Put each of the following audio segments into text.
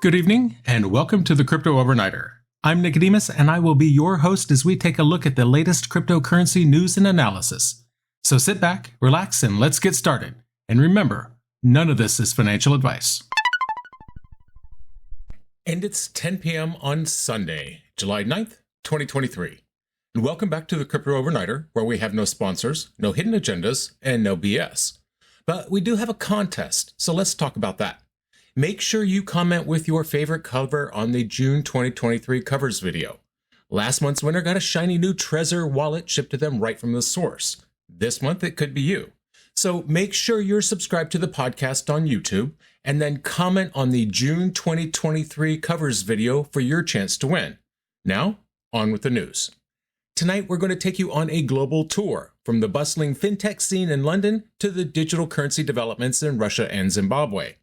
Good evening, and welcome to the Crypto Overnighter. I'm Nicodemus, and I will be your host as we take a look at the latest cryptocurrency news and analysis. So sit back, relax, and let's get started. And remember, none of this is financial advice. And it's 10 p.m. on Sunday, July 9th, 2023. And welcome back to the Crypto Overnighter, where we have no sponsors, no hidden agendas, and no BS. But we do have a contest, so let's talk about that. Make sure you comment with your favorite cover on the June 2023 covers video. Last month's winner got a shiny new Trezor wallet shipped to them right from the source. This month it could be you. So make sure you're subscribed to the podcast on YouTube and then comment on the June 2023 covers video for your chance to win. Now, on with the news. Tonight we're going to take you on a global tour from the bustling fintech scene in London to the digital currency developments in Russia and Zimbabwe.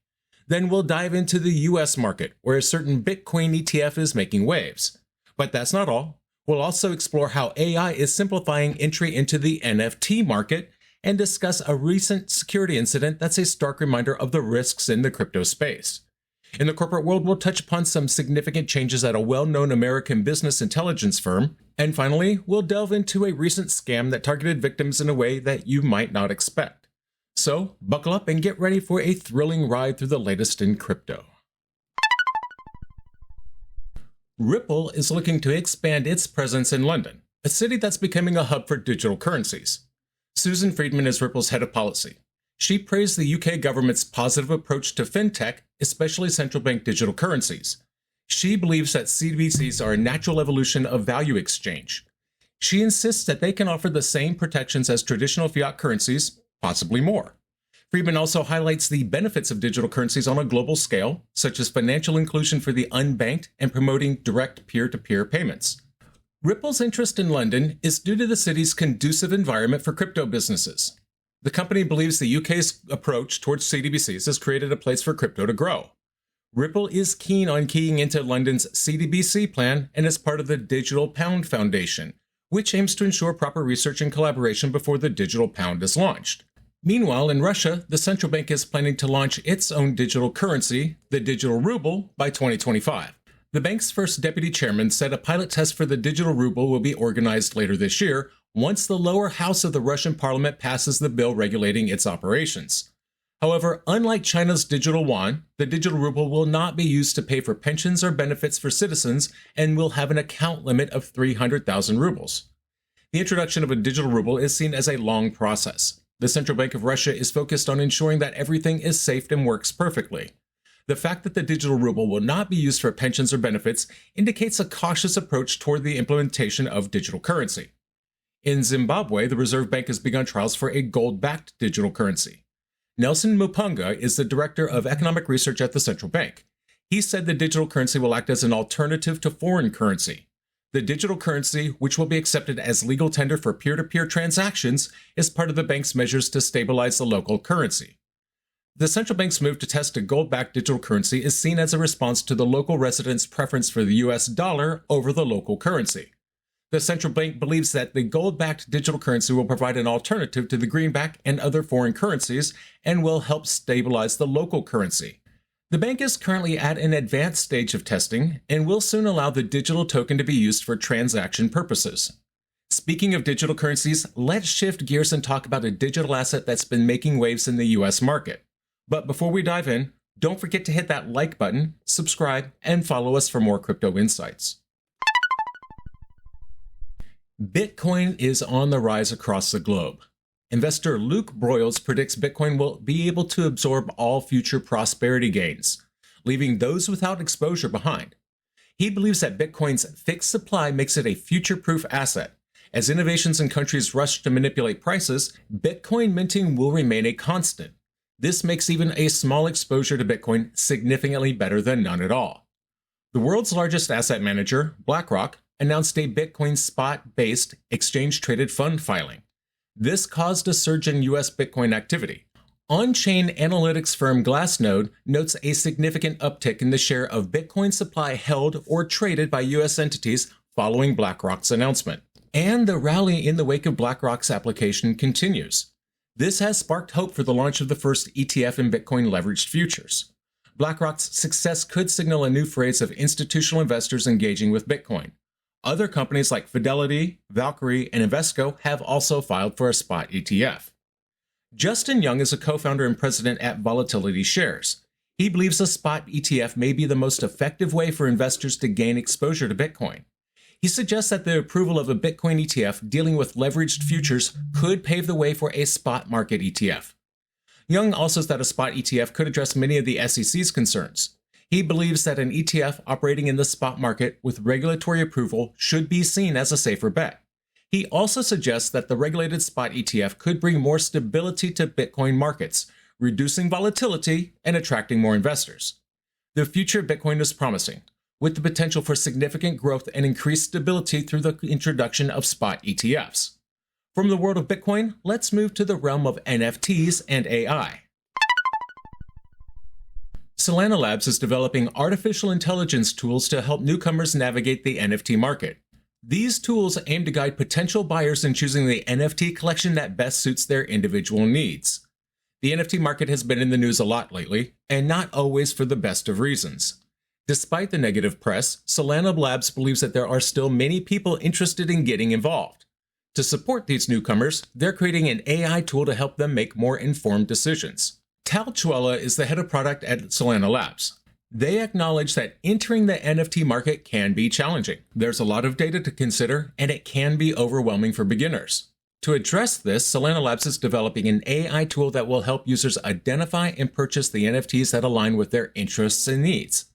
Then we'll dive into the US market, where a certain Bitcoin ETF is making waves. But that's not all. We'll also explore how AI is simplifying entry into the NFT market and discuss a recent security incident that's a stark reminder of the risks in the crypto space. In the corporate world, we'll touch upon some significant changes at a well-known American business intelligence firm. And finally, we'll delve into a recent scam that targeted victims in a way that you might not expect. So, buckle up and get ready for a thrilling ride through the latest in crypto. Ripple is looking to expand its presence in London, a city that's becoming a hub for digital currencies. Susan Friedman is Ripple's head of policy. She praised the UK government's positive approach to fintech, especially central bank digital currencies. She believes that CBDCs are a natural evolution of value exchange. She insists that they can offer the same protections as traditional fiat currencies, possibly more. Friedman also highlights the benefits of digital currencies on a global scale, such as financial inclusion for the unbanked and promoting direct peer-to-peer payments. Ripple's interest in London is due to the city's conducive environment for crypto businesses. The company believes the UK's approach towards CBDCs has created a place for crypto to grow. Ripple is keen on keying into London's CBDC plan and is part of the Digital Pound Foundation, which aims to ensure proper research and collaboration before the digital pound is launched. Meanwhile, in Russia, the central bank is planning to launch its own digital currency, the digital ruble, by 2025. The bank's first deputy chairman said a pilot test for the digital ruble will be organized later this year once the lower house of the Russian parliament passes the bill regulating its operations. However, unlike China's digital yuan, the digital ruble will not be used to pay for pensions or benefits for citizens and will have an account limit of 300,000 rubles. The introduction of a digital ruble is seen as a long process. The Central Bank of Russia is focused on ensuring that everything is safe and works perfectly. The fact that the digital ruble will not be used for pensions or benefits indicates a cautious approach toward the implementation of digital currency. In Zimbabwe, the Reserve Bank has begun trials for a gold-backed digital currency. Nelson Mupunga is the Director of Economic Research at the central bank. He said the digital currency will act as an alternative to foreign currency. The digital currency, which will be accepted as legal tender for peer-to-peer transactions, is part of the bank's measures to stabilize the local currency. The central bank's move to test a gold-backed digital currency is seen as a response to the local residents' preference for the US dollar over the local currency. The central bank believes that the gold-backed digital currency will provide an alternative to the greenback and other foreign currencies and will help stabilize the local currency. The bank is currently at an advanced stage of testing and will soon allow the digital token to be used for transaction purposes. Speaking of digital currencies, let's shift gears and talk about a digital asset that's been making waves in the US market. But before we dive in, don't forget to hit that like button, subscribe, and follow us for more crypto insights. Bitcoin is on the rise across the globe. Investor Luke Broyles predicts Bitcoin will be able to absorb all future prosperity gains, leaving those without exposure behind. He believes that Bitcoin's fixed supply makes it a future-proof asset. As innovations in countries rush to manipulate prices, Bitcoin minting will remain a constant. This makes even a small exposure to Bitcoin significantly better than none at all. The world's largest asset manager, BlackRock, announced a Bitcoin spot-based exchange-traded fund filing. This caused a surge in US Bitcoin activity. On-chain analytics firm Glassnode notes a significant uptick in the share of Bitcoin supply held or traded by US entities following BlackRock's announcement. And the rally in the wake of BlackRock's application continues. This has sparked hope for the launch of the first ETF in Bitcoin leveraged futures. BlackRock's success could signal a new phase of institutional investors engaging with Bitcoin. Other companies like Fidelity, Valkyrie, and Invesco have also filed for a spot ETF. Justin Young is a co-founder and president at Volatility Shares. He believes a spot ETF may be the most effective way for investors to gain exposure to Bitcoin. He suggests that the approval of a Bitcoin ETF dealing with leveraged futures could pave the way for a spot market ETF. Young also says that a spot ETF could address many of the SEC's concerns. He believes that an ETF operating in the spot market with regulatory approval should be seen as a safer bet. He also suggests that the regulated spot ETF could bring more stability to Bitcoin markets, reducing volatility and attracting more investors. The future of Bitcoin is promising, with the potential for significant growth and increased stability through the introduction of spot ETFs. From the world of Bitcoin, let's move to the realm of NFTs and AI. Solana Labs is developing artificial intelligence tools to help newcomers navigate the NFT market. These tools aim to guide potential buyers in choosing the NFT collection that best suits their individual needs. The NFT market has been in the news a lot lately, and not always for the best of reasons. Despite the negative press, Solana Labs believes that there are still many people interested in getting involved. To support these newcomers, they're creating an AI tool to help them make more informed decisions. Tal Chuela is the head of product at Solana Labs. They acknowledge that entering the NFT market can be challenging. There's a lot of data to consider, and it can be overwhelming for beginners. To address this, Solana Labs is developing an AI tool that will help users identify and purchase the NFTs that align with their interests and needs.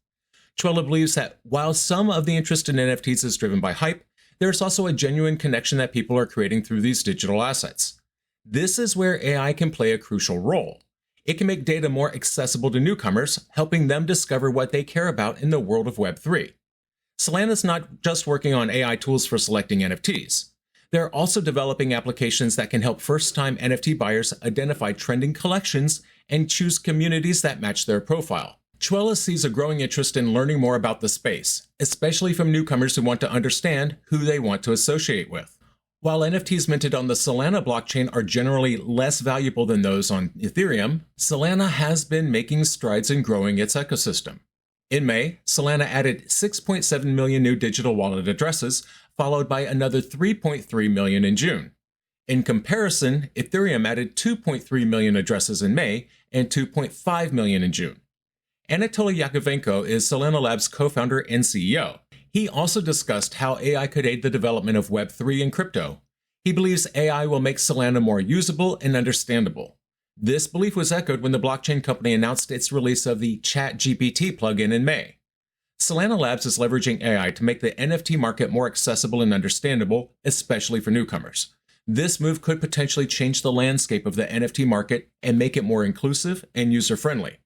Chuela believes that while some of the interest in NFTs is driven by hype, there's also a genuine connection that people are creating through these digital assets. This is where AI can play a crucial role. It can make data more accessible to newcomers, helping them discover what they care about in the world of Web3. Solana is not just working on AI tools for selecting NFTs. They're also developing applications that can help first-time NFT buyers identify trending collections and choose communities that match their profile. Chuela sees a growing interest in learning more about the space, especially from newcomers who want to understand who they want to associate with. While NFTs minted on the Solana blockchain are generally less valuable than those on Ethereum, Solana has been making strides in growing its ecosystem. In May, Solana added 6.7 million new digital wallet addresses, followed by another 3.3 million in June. In comparison, Ethereum added 2.3 million addresses in May and 2.5 million in June. Anatoly Yakovenko is Solana Labs' co-founder and CEO. He also discussed how AI could aid the development of Web3 and crypto. He believes AI will make Solana more usable and understandable. This belief was echoed when the blockchain company announced its release of the ChatGPT plugin in May. Solana Labs is leveraging AI to make the NFT market more accessible and understandable, especially for newcomers. This move could potentially change the landscape of the NFT market and make it more inclusive and user-friendly.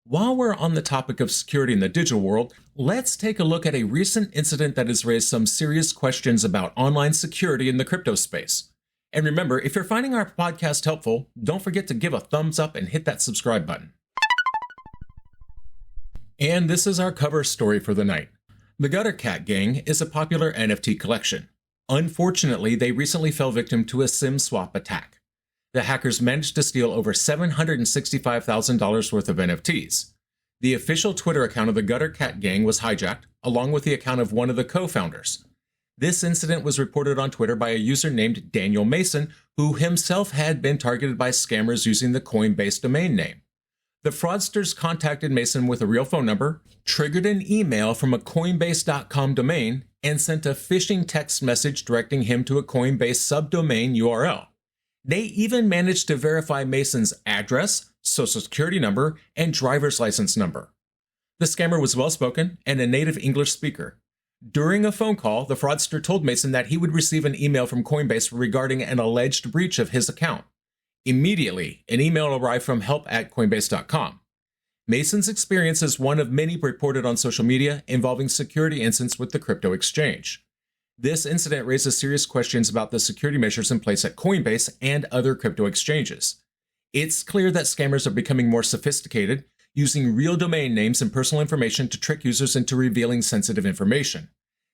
While we're on the topic of security in the digital world, let's take a look at a recent incident that has raised some serious questions about online security in the crypto space. And remember, if you're finding our podcast helpful, don't forget to give a thumbs up and hit that subscribe button. And this is our cover story for the night. The Gutter Cat Gang is a popular NFT collection. Unfortunately, they recently fell victim to a SIM swap attack. The hackers managed to steal over $765,000 worth of NFTs. The official Twitter account of the Gutter Cat Gang was hijacked, along with the account of one of the co-founders. This incident was reported on Twitter by a user named Daniel Mason, who himself had been targeted by scammers using the Coinbase domain name. The fraudsters contacted Mason with a real phone number, triggered an email from a Coinbase.com domain, and sent a phishing text message directing him to a Coinbase subdomain URL. They even managed to verify Mason's address, social security number, and driver's license number. The scammer was well-spoken and a native English speaker. During a phone call, the fraudster told Mason that he would receive an email from Coinbase regarding an alleged breach of his account. Immediately, an email arrived from help@coinbase.com. Mason's experience is one of many reported on social media involving security incidents with the crypto exchange. This incident raises serious questions about the security measures in place at Coinbase and other crypto exchanges. It's clear that scammers are becoming more sophisticated, using real domain names and personal information to trick users into revealing sensitive information.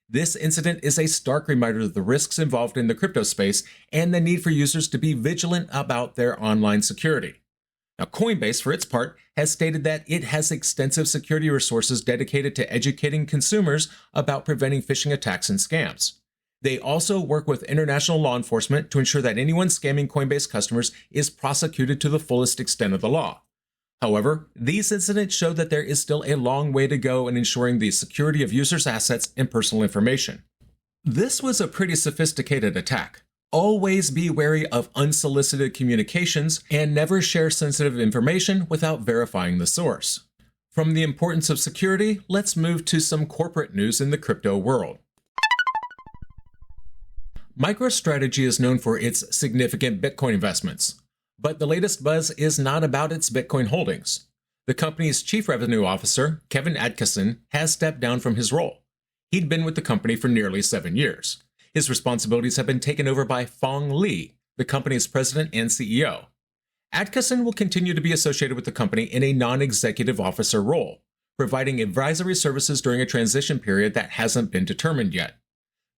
This incident is a stark reminder of the risks involved in the crypto space and the need for users to be vigilant about their online security. Now, Coinbase, for its part, has stated that it has extensive security resources dedicated to educating consumers about preventing phishing attacks and scams. They also work with international law enforcement to ensure that anyone scamming Coinbase customers is prosecuted to the fullest extent of the law. However, these incidents show that there is still a long way to go in ensuring the security of users' assets and personal information. This was a pretty sophisticated attack. Always be wary of unsolicited communications and never share sensitive information without verifying the source. From the importance of security, let's move to some corporate news in the crypto world. MicroStrategy is known for its significant Bitcoin investments, but the latest buzz is not about its Bitcoin holdings. The company's chief revenue officer, Kevin Adkisson, has stepped down from his role. He'd been with the company for nearly 7 years. His responsibilities have been taken over by Phong Le, the company's president and CEO. Adkisson will continue to be associated with the company in a non-executive officer role, providing advisory services during a transition period that hasn't been determined yet.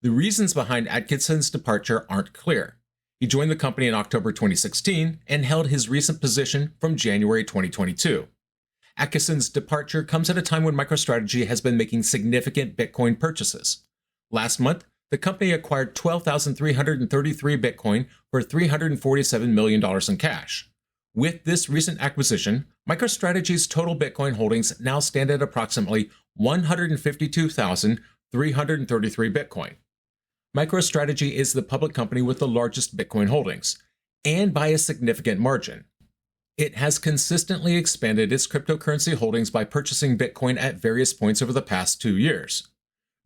The reasons behind Adkisson's departure aren't clear. He joined the company in October 2016 and held his recent position from January 2022. Adkisson's departure comes at a time when MicroStrategy has been making significant Bitcoin purchases. Last month, the company acquired 12,333 Bitcoin for $347 million in cash. With this recent acquisition, MicroStrategy's total Bitcoin holdings now stand at approximately 152,333 Bitcoin. MicroStrategy is the public company with the largest Bitcoin holdings, and by a significant margin. It has consistently expanded its cryptocurrency holdings by purchasing Bitcoin at various points over the past 2 years.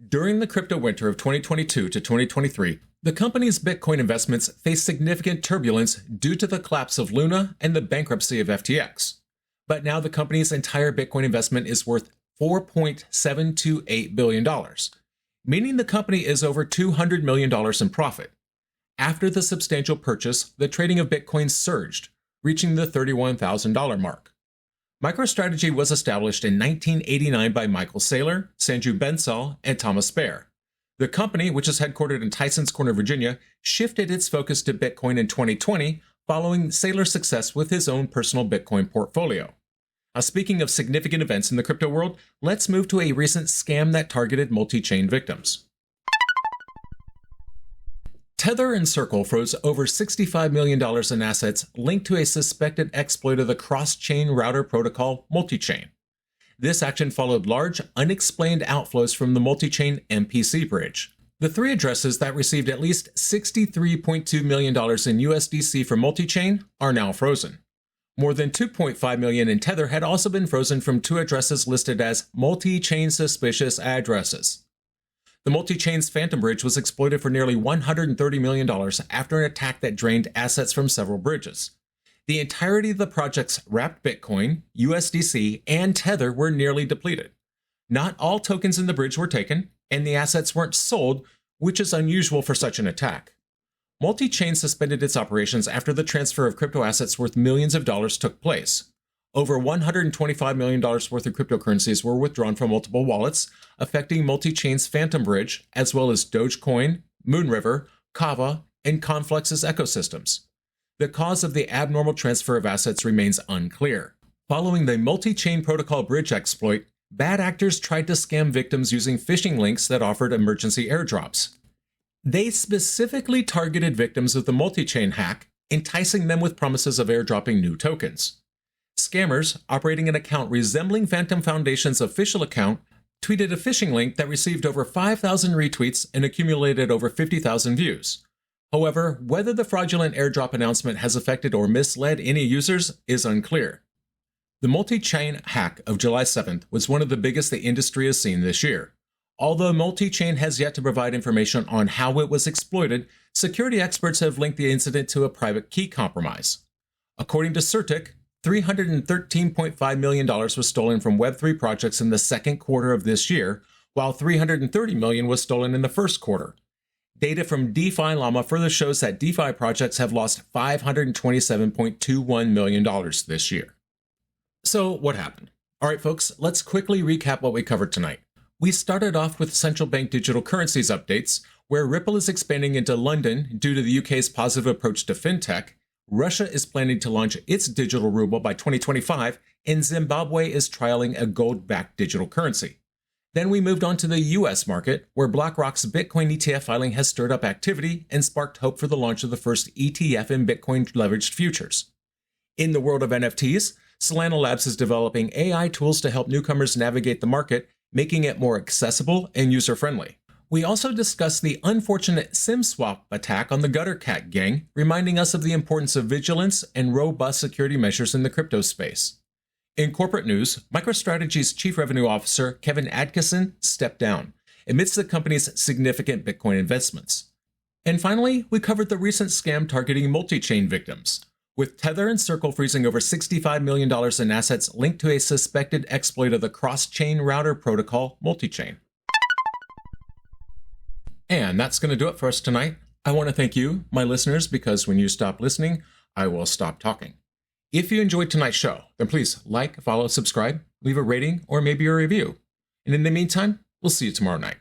During the crypto winter of 2022 to 2023, the company's Bitcoin investments faced significant turbulence due to the collapse of Luna and the bankruptcy of FTX. But now the company's entire Bitcoin investment is worth $4.728 billion, meaning the company is over $200 million in profit. After the substantial purchase, the trading of Bitcoin surged, reaching the $31,000 mark. MicroStrategy was established in 1989 by Michael Saylor, Sanju Bensal, and Thomas Baer. The company, which is headquartered in Tysons Corner, Virginia, shifted its focus to Bitcoin in 2020 following Saylor's success with his own personal Bitcoin portfolio. Now, speaking of significant events in the crypto world, let's move to a recent scam that targeted multi-chain victims. Tether and Circle froze over $65 million in assets linked to a suspected exploit of the cross-chain router protocol Multichain. This action followed large, unexplained outflows from the Multichain MPC bridge. The 3 addresses that received at least $63.2 million in USDC from Multichain are now frozen. More than $2.5 million in Tether had also been frozen from 2 addresses listed as multi-chain suspicious addresses. The Multichain's Phantom Bridge was exploited for nearly $130 million after an attack that drained assets from several bridges. The entirety of the project's wrapped Bitcoin, USDC, and Tether were nearly depleted. Not all tokens in the bridge were taken, and the assets weren't sold, which is unusual for such an attack. Multichain suspended its operations after the transfer of crypto assets worth millions of dollars took place. Over $125 million worth of cryptocurrencies were withdrawn from multiple wallets, affecting Multichain's Phantom Bridge, as well as Dogecoin, Moonriver, Kava, and Conflux's ecosystems. The cause of the abnormal transfer of assets remains unclear. Following the Multichain Protocol bridge exploit, bad actors tried to scam victims using phishing links that offered emergency airdrops. They specifically targeted victims of the Multichain hack, enticing them with promises of airdropping new tokens. Scammers, operating an account resembling Phantom Foundation's official account, tweeted a phishing link that received over 5,000 retweets and accumulated over 50,000 views. However, whether the fraudulent airdrop announcement has affected or misled any users is unclear. The Multichain hack of July 7th was one of the biggest the industry has seen this year. Although Multichain has yet to provide information on how it was exploited, security experts have linked the incident to a private key compromise. According to Certic, $313.5 million was stolen from Web3 projects in the second quarter of this year, while $330 million was stolen in the first quarter. Data from DeFi Llama further shows that DeFi projects have lost $527.21 million this year. So what happened? All right, folks, let's quickly recap what we covered tonight. We started off with central bank digital currencies updates, where Ripple is expanding into London due to the UK's positive approach to fintech, Russia is planning to launch its digital ruble by 2025, and Zimbabwe is trialing a gold-backed digital currency. Then we moved on to the US market, where BlackRock's Bitcoin ETF filing has stirred up activity and sparked hope for the launch of the first ETF in Bitcoin leveraged futures. In the world of NFTs, Solana Labs is developing AI tools to help newcomers navigate the market, making it more accessible and user-friendly. We also discussed the unfortunate SIM-swap attack on the Gutter Cat gang, reminding us of the importance of vigilance and robust security measures in the crypto space. In corporate news, MicroStrategy's Chief Revenue Officer, Kevin Adkisson, stepped down amidst the company's significant Bitcoin investments. And finally, we covered the recent scam targeting multi-chain victims, with Tether and Circle freezing over $65 million in assets linked to a suspected exploit of the cross-chain router protocol Multichain. And that's going to do it for us tonight. I want to thank you, my listeners, because when you stop listening, I will stop talking. If you enjoyed tonight's show, then please like, follow, subscribe, leave a rating, or maybe a review. And in the meantime, we'll see you tomorrow night.